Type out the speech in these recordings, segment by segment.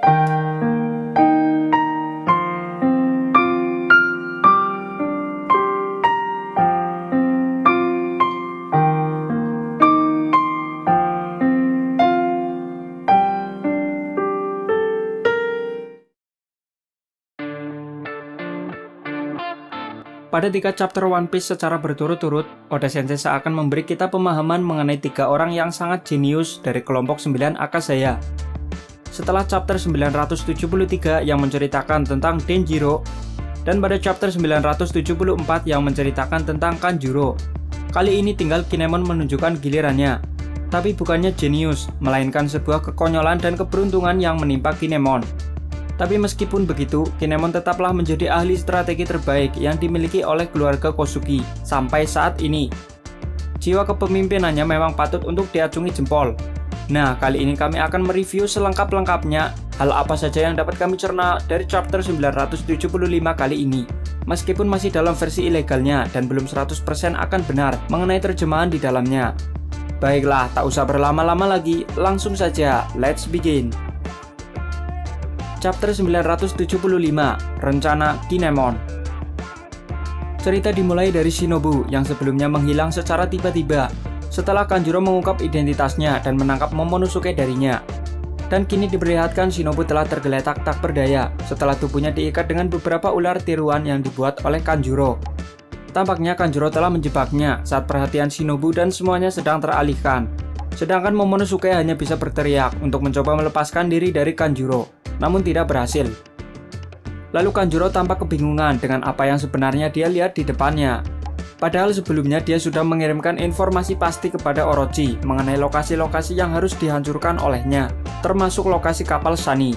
Pada 3 chapter One Piece secara berturut-turut, Oda Sensei seakan memberi kita pemahaman mengenai 3 orang yang sangat jenius dari kelompok 9 Akasaya. Setelah chapter 973 yang menceritakan tentang Denjiro, dan pada chapter 974 yang menceritakan tentang Kanjuro, kali ini tinggal Kinemon menunjukkan gilirannya. Tapi bukannya jenius, melainkan sebuah kekonyolan dan keberuntungan yang menimpa Kinemon. Tapi meskipun begitu, Kinemon tetaplah menjadi ahli strategi terbaik yang dimiliki oleh keluarga Kozuki sampai saat ini. Jiwa kepemimpinannya memang patut untuk diacungi jempol. Nah, kali ini kami akan mereview selengkap-lengkapnya hal apa saja yang dapat kami cerna dari chapter 975 kali ini. Meskipun masih dalam versi ilegalnya dan belum 100% akan benar mengenai terjemahan di dalamnya. Baiklah, tak usah berlama-lama lagi, langsung saja, let's begin. Chapter 975, Rencana Kinemon. Cerita dimulai dari Shinobu yang sebelumnya menghilang secara tiba-tiba setelah Kanjuro mengungkap identitasnya dan menangkap Momonosuke darinya. Dan kini diperlihatkan Shinobu telah tergeletak tak berdaya setelah tubuhnya diikat dengan beberapa ular tiruan yang dibuat oleh Kanjuro. Tampaknya Kanjuro telah menjebaknya saat perhatian Shinobu dan semuanya sedang teralihkan. Sedangkan Momonosuke hanya bisa berteriak untuk mencoba melepaskan diri dari Kanjuro, namun tidak berhasil. Lalu Kanjuro tampak kebingungan dengan apa yang sebenarnya dia lihat di depannya. Padahal sebelumnya dia sudah mengirimkan informasi pasti kepada Orochi mengenai lokasi-lokasi yang harus dihancurkan olehnya, termasuk lokasi kapal Sunny.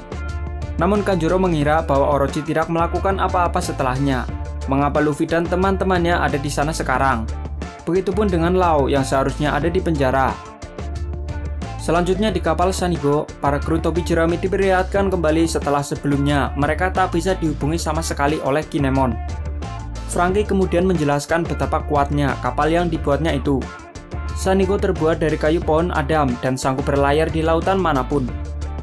Namun Kanjuro mengira bahwa Orochi tidak melakukan apa-apa setelahnya. Mengapa Luffy dan teman-temannya ada di sana sekarang? Begitupun dengan Lau yang seharusnya ada di penjara. Selanjutnya di kapal Sanigo, para kru topi jerami diperlihatkan kembali setelah sebelumnya mereka tak bisa dihubungi sama sekali oleh Kinemon. Franky kemudian menjelaskan betapa kuatnya kapal yang dibuatnya itu. Sanigo terbuat dari kayu pohon adam dan sanggup berlayar di lautan manapun.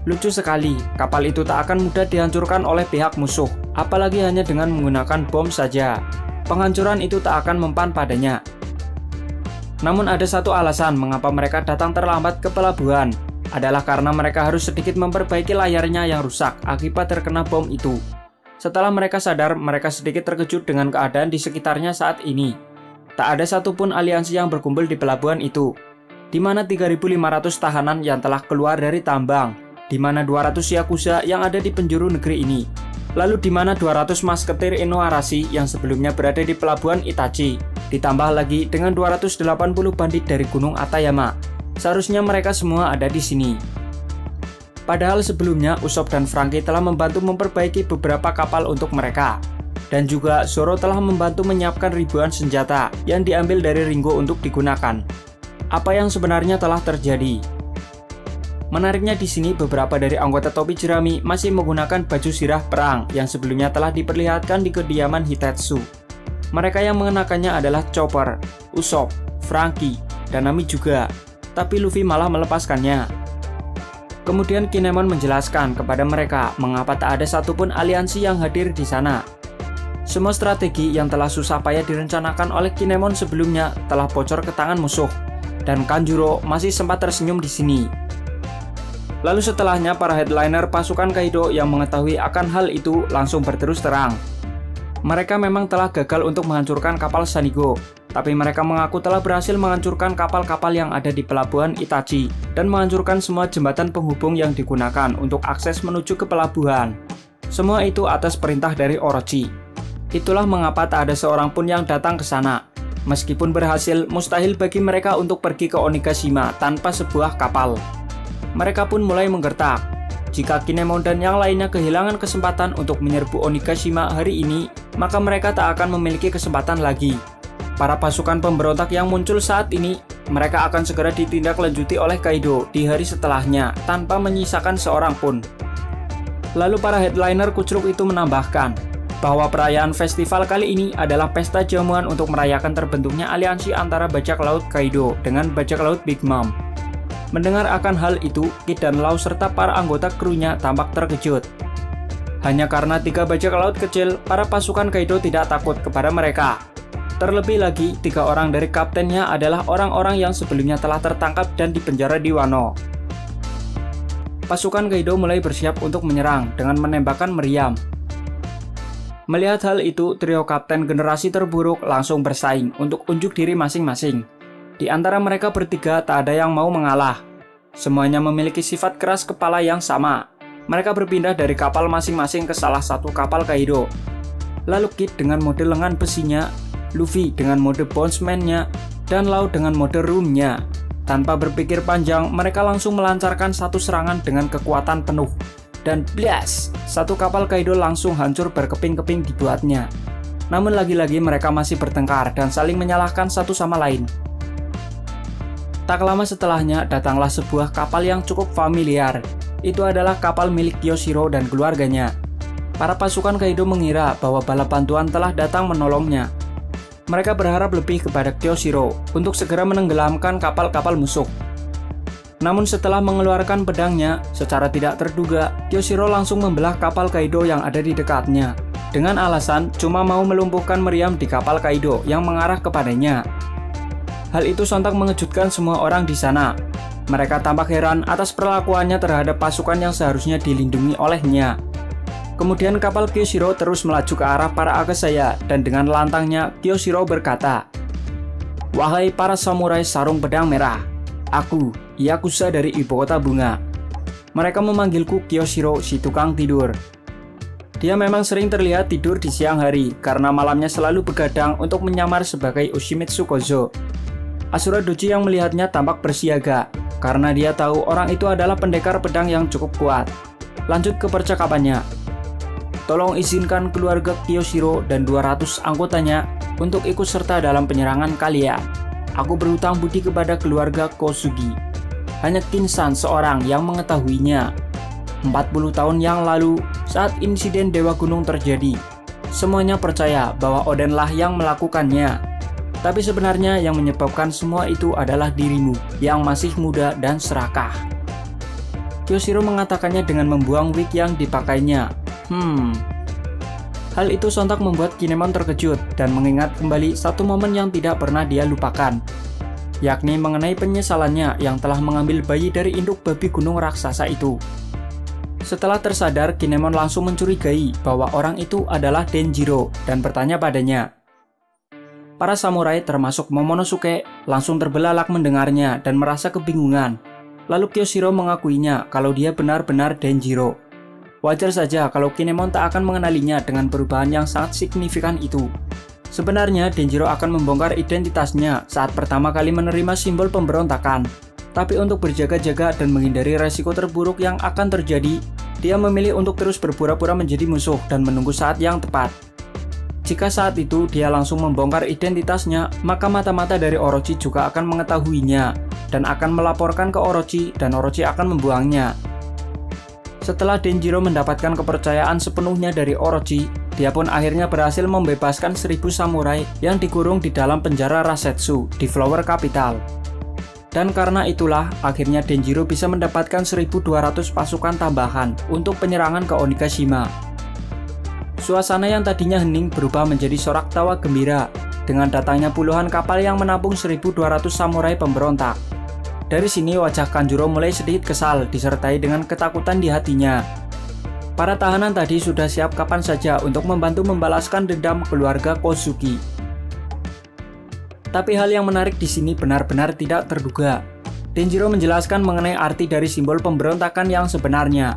Lucu sekali, kapal itu tak akan mudah dihancurkan oleh pihak musuh, apalagi hanya dengan menggunakan bom saja. Penghancuran itu tak akan mempan padanya. Namun ada satu alasan mengapa mereka datang terlambat ke pelabuhan, adalah karena mereka harus sedikit memperbaiki layarnya yang rusak akibat terkena bom itu. Setelah mereka sadar, mereka sedikit terkejut dengan keadaan di sekitarnya saat ini. Tak ada satupun aliansi yang berkumpul di pelabuhan itu, di mana 3.500 tahanan yang telah keluar dari tambang, di mana 200 yakuza yang ada di penjuru negeri ini, lalu di mana 200 masketir Inoarashi yang sebelumnya berada di pelabuhan Itachi, ditambah lagi dengan 280 bandit dari Gunung Atayama. Seharusnya mereka semua ada di sini. Padahal sebelumnya Usopp dan Franky telah membantu memperbaiki beberapa kapal untuk mereka. Dan juga Zoro telah membantu menyiapkan ribuan senjata yang diambil dari Ringo untuk digunakan. Apa yang sebenarnya telah terjadi? Menariknya di sini beberapa dari anggota topi jerami masih menggunakan baju sirah perang yang sebelumnya telah diperlihatkan di kediaman Hitetsu. Mereka yang mengenakannya adalah Chopper, Usopp, Franky, dan Nami juga. Tapi Luffy malah melepaskannya. Kemudian Kinemon menjelaskan kepada mereka mengapa tak ada satupun aliansi yang hadir di sana. Semua strategi yang telah susah payah direncanakan oleh Kinemon sebelumnya telah bocor ke tangan musuh, dan Kanjuro masih sempat tersenyum di sini. Lalu setelahnya para headliner pasukan Kaido yang mengetahui akan hal itu langsung berterus terang. Mereka memang telah gagal untuk menghancurkan kapal Sanigo, tapi mereka mengaku telah berhasil menghancurkan kapal-kapal yang ada di pelabuhan Itachi dan menghancurkan semua jembatan penghubung yang digunakan untuk akses menuju ke pelabuhan. Semua itu atas perintah dari Orochi. Itulah mengapa tak ada seorang pun yang datang ke sana. Meskipun berhasil, mustahil bagi mereka untuk pergi ke Onigashima tanpa sebuah kapal. Mereka pun mulai menggertak. Jika Kinemon dan yang lainnya kehilangan kesempatan untuk menyerbu Onigashima hari ini, maka mereka tak akan memiliki kesempatan lagi. Para pasukan pemberontak yang muncul saat ini, mereka akan segera ditindaklanjuti oleh Kaido di hari setelahnya, tanpa menyisakan seorang pun. Lalu para headliner kucruk itu menambahkan, bahwa perayaan festival kali ini adalah pesta jamuan untuk merayakan terbentuknya aliansi antara bajak laut Kaido dengan bajak laut Big Mom. Mendengar akan hal itu, Kid dan Law serta para anggota krunya tampak terkejut. Hanya karena 3 bajak laut kecil, para pasukan Kaido tidak takut kepada mereka. Terlebih lagi, 3 orang dari kaptennya adalah orang-orang yang sebelumnya telah tertangkap dan dipenjara di Wano. Pasukan Kaido mulai bersiap untuk menyerang dengan menembakkan meriam. Melihat hal itu, trio kapten generasi terburuk langsung bersaing untuk unjuk diri masing-masing. Di antara mereka bertiga tak ada yang mau mengalah. Semuanya memiliki sifat keras kepala yang sama. Mereka berpindah dari kapal masing-masing ke salah satu kapal Kaido. Lalu Kid dengan mode lengan besinya, Luffy dengan mode bondsman-nya, dan Law dengan mode room-nya. Tanpa berpikir panjang, mereka langsung melancarkan satu serangan dengan kekuatan penuh. Dan blast, satu kapal Kaido langsung hancur berkeping-keping dibuatnya. Namun lagi-lagi mereka masih bertengkar dan saling menyalahkan satu sama lain. Tak lama setelahnya datanglah sebuah kapal yang cukup familiar. Itu adalah kapal milik Kyoshiro dan keluarganya. Para pasukan Kaido mengira bahwa bala bantuan telah datang menolongnya. Mereka berharap lebih kepada Kyoshiro untuk segera menenggelamkan kapal-kapal musuh. Namun setelah mengeluarkan pedangnya, secara tidak terduga, Kyoshiro langsung membelah kapal Kaido yang ada di dekatnya, dengan alasan cuma mau melumpuhkan meriam di kapal Kaido yang mengarah kepadanya. Hal itu sontak mengejutkan semua orang di sana. Mereka tampak heran atas perlakuannya terhadap pasukan yang seharusnya dilindungi olehnya. Kemudian kapal Kyoshiro terus melaju ke arah para Akasaya dan dengan lantangnya Kyoshiro berkata, "Wahai para samurai sarung pedang merah, aku, Yakuza dari ibu kota bunga." Mereka memanggilku Kyoshiro si tukang tidur. Dia memang sering terlihat tidur di siang hari karena malamnya selalu begadang untuk menyamar sebagai Oshimitsu Kozo. Asura Doji yang melihatnya tampak bersiaga karena dia tahu orang itu adalah pendekar pedang yang cukup kuat. Lanjut ke percakapannya. "Tolong izinkan keluarga Kyoshiro dan 200 anggotanya untuk ikut serta dalam penyerangan kalian. Aku berhutang budi kepada keluarga Kosugi. Hanya Kinsan seorang yang mengetahuinya. 40 tahun yang lalu, saat insiden Dewa Gunung terjadi, semuanya percaya bahwa Odenlah yang melakukannya. Tapi sebenarnya yang menyebabkan semua itu adalah dirimu yang masih muda dan serakah." Kyoshiro mengatakannya dengan membuang wig yang dipakainya. Hal itu sontak membuat Kinemon terkejut dan mengingat kembali satu momen yang tidak pernah dia lupakan, yakni mengenai penyesalannya yang telah mengambil bayi dari induk babi gunung raksasa itu. Setelah tersadar, Kinemon langsung mencurigai bahwa orang itu adalah Denjiro dan bertanya padanya. Para samurai termasuk Momonosuke langsung terbelalak mendengarnya dan merasa kebingungan. Lalu Kyoshiro mengakuinya kalau dia benar-benar Denjiro. Wajar saja kalau Kinemon tak akan mengenalinya dengan perubahan yang sangat signifikan itu. Sebenarnya Denjiro akan membongkar identitasnya saat pertama kali menerima simbol pemberontakan. Tapi untuk berjaga-jaga dan menghindari resiko terburuk yang akan terjadi, dia memilih untuk terus berpura-pura menjadi musuh dan menunggu saat yang tepat. Jika saat itu dia langsung membongkar identitasnya, maka mata-mata dari Orochi juga akan mengetahuinya dan akan melaporkan ke Orochi dan Orochi akan membuangnya. Setelah Denjiro mendapatkan kepercayaan sepenuhnya dari Orochi, dia pun akhirnya berhasil membebaskan 1000 samurai yang dikurung di dalam penjara Rasetsu di Flower Capital. Dan karena itulah, akhirnya Denjiro bisa mendapatkan 1200 pasukan tambahan untuk penyerangan ke Onigashima. Suasana yang tadinya hening berubah menjadi sorak tawa gembira dengan datangnya puluhan kapal yang menampung 1200 samurai pemberontak. Dari sini wajah Kanjuro mulai sedikit kesal disertai dengan ketakutan di hatinya. Para tahanan tadi sudah siap kapan saja untuk membantu membalaskan dendam keluarga Kosugi. Tapi hal yang menarik di sini benar-benar tidak terduga. Denjiro menjelaskan mengenai arti dari simbol pemberontakan yang sebenarnya.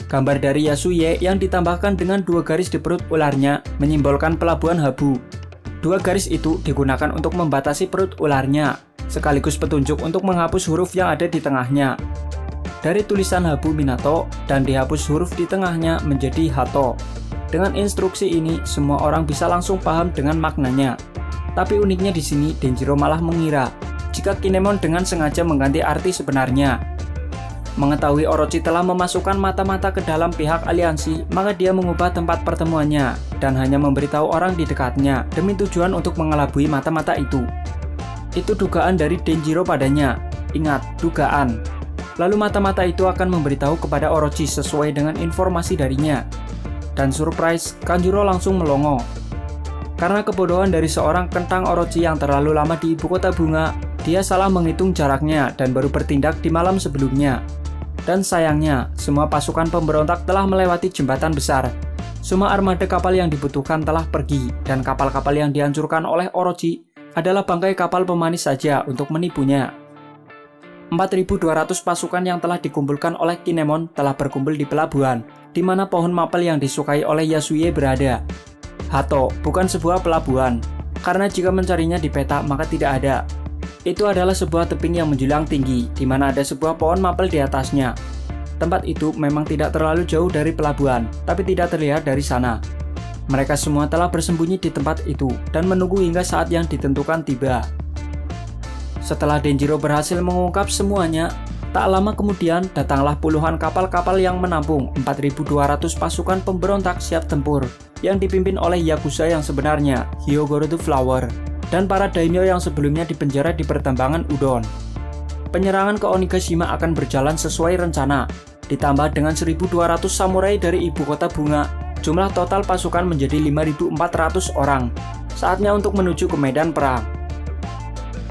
Gambar dari Yasuye yang ditambahkan dengan 2 garis di perut ularnya menyimbolkan pelabuhan Habu. 2 garis itu digunakan untuk membatasi perut ularnya, sekaligus petunjuk untuk menghapus huruf yang ada di tengahnya. Dari tulisan Habu Minato dan dihapus huruf di tengahnya menjadi Hato. Dengan instruksi ini, semua orang bisa langsung paham dengan maknanya. Tapi uniknya di sini, Denjiro malah mengira jika Kinemon dengan sengaja mengganti arti sebenarnya. Mengetahui Orochi telah memasukkan mata-mata ke dalam pihak aliansi, maka dia mengubah tempat pertemuannya dan hanya memberitahu orang di dekatnya demi tujuan untuk mengelabui mata-mata itu. Itu dugaan dari Denjiro padanya. Ingat, dugaan. Lalu mata-mata itu akan memberitahu kepada Orochi sesuai dengan informasi darinya. Dan surprise, Kanjuro langsung melongo. Karena kebodohan dari seorang kentang Orochi yang terlalu lama di ibu kota bunga, dia salah menghitung jaraknya dan baru bertindak di malam sebelumnya. Dan sayangnya, semua pasukan pemberontak telah melewati jembatan besar. Semua armada kapal yang dibutuhkan telah pergi, dan kapal-kapal yang dihancurkan oleh Orochi adalah bangkai kapal pemanis saja untuk menipunya. 4.200 pasukan yang telah dikumpulkan oleh Kinemon telah berkumpul di pelabuhan, di mana pohon mapel yang disukai oleh Yasuie berada. Hato bukan sebuah pelabuhan, karena jika mencarinya di peta maka tidak ada. Itu adalah sebuah tebing yang menjulang tinggi, di mana ada sebuah pohon mapel di atasnya. Tempat itu memang tidak terlalu jauh dari pelabuhan, tapi tidak terlihat dari sana. Mereka semua telah bersembunyi di tempat itu, dan menunggu hingga saat yang ditentukan tiba. Setelah Denjiro berhasil mengungkap semuanya, tak lama kemudian datanglah puluhan kapal-kapal yang menampung 4.200 pasukan pemberontak siap tempur, yang dipimpin oleh Yakuza yang sebenarnya, Hyogoro the Flower, dan para daimyo yang sebelumnya dipenjara di pertambangan Udon. Penyerangan ke Onigashima akan berjalan sesuai rencana, ditambah dengan 1.200 samurai dari ibu kota bunga, jumlah total pasukan menjadi 5.400 orang. Saatnya untuk menuju ke medan perang.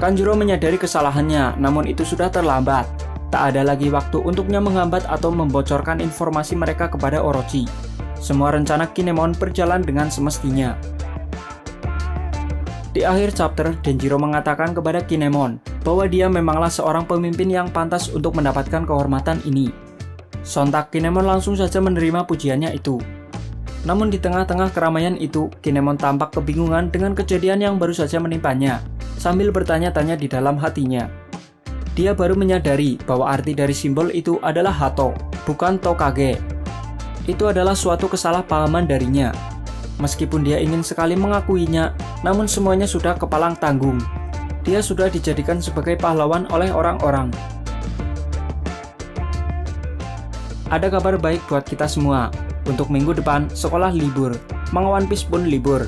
Kanjuro menyadari kesalahannya, namun itu sudah terlambat. Tak ada lagi waktu untuknya menghambat atau membocorkan informasi mereka kepada Orochi. Semua rencana Kinemon berjalan dengan semestinya. Di akhir chapter, Denjiro mengatakan kepada Kinemon bahwa dia memanglah seorang pemimpin yang pantas untuk mendapatkan kehormatan ini. Sontak Kinemon langsung saja menerima pujiannya itu. Namun di tengah-tengah keramaian itu, Kinemon tampak kebingungan dengan kejadian yang baru saja menimpanya, sambil bertanya-tanya di dalam hatinya. Dia baru menyadari bahwa arti dari simbol itu adalah Hato, bukan Tokage. Itu adalah suatu kesalahpahaman darinya. Meskipun dia ingin sekali mengakuinya, namun semuanya sudah kepalang tanggung. Dia sudah dijadikan sebagai pahlawan oleh orang-orang. Ada kabar baik buat kita semua. Untuk minggu depan, sekolah libur. Manga One Piece pun libur.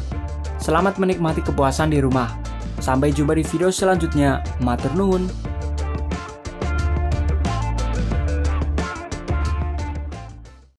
Selamat menikmati kepuasan di rumah. Sampai jumpa di video selanjutnya. Matur nuwun.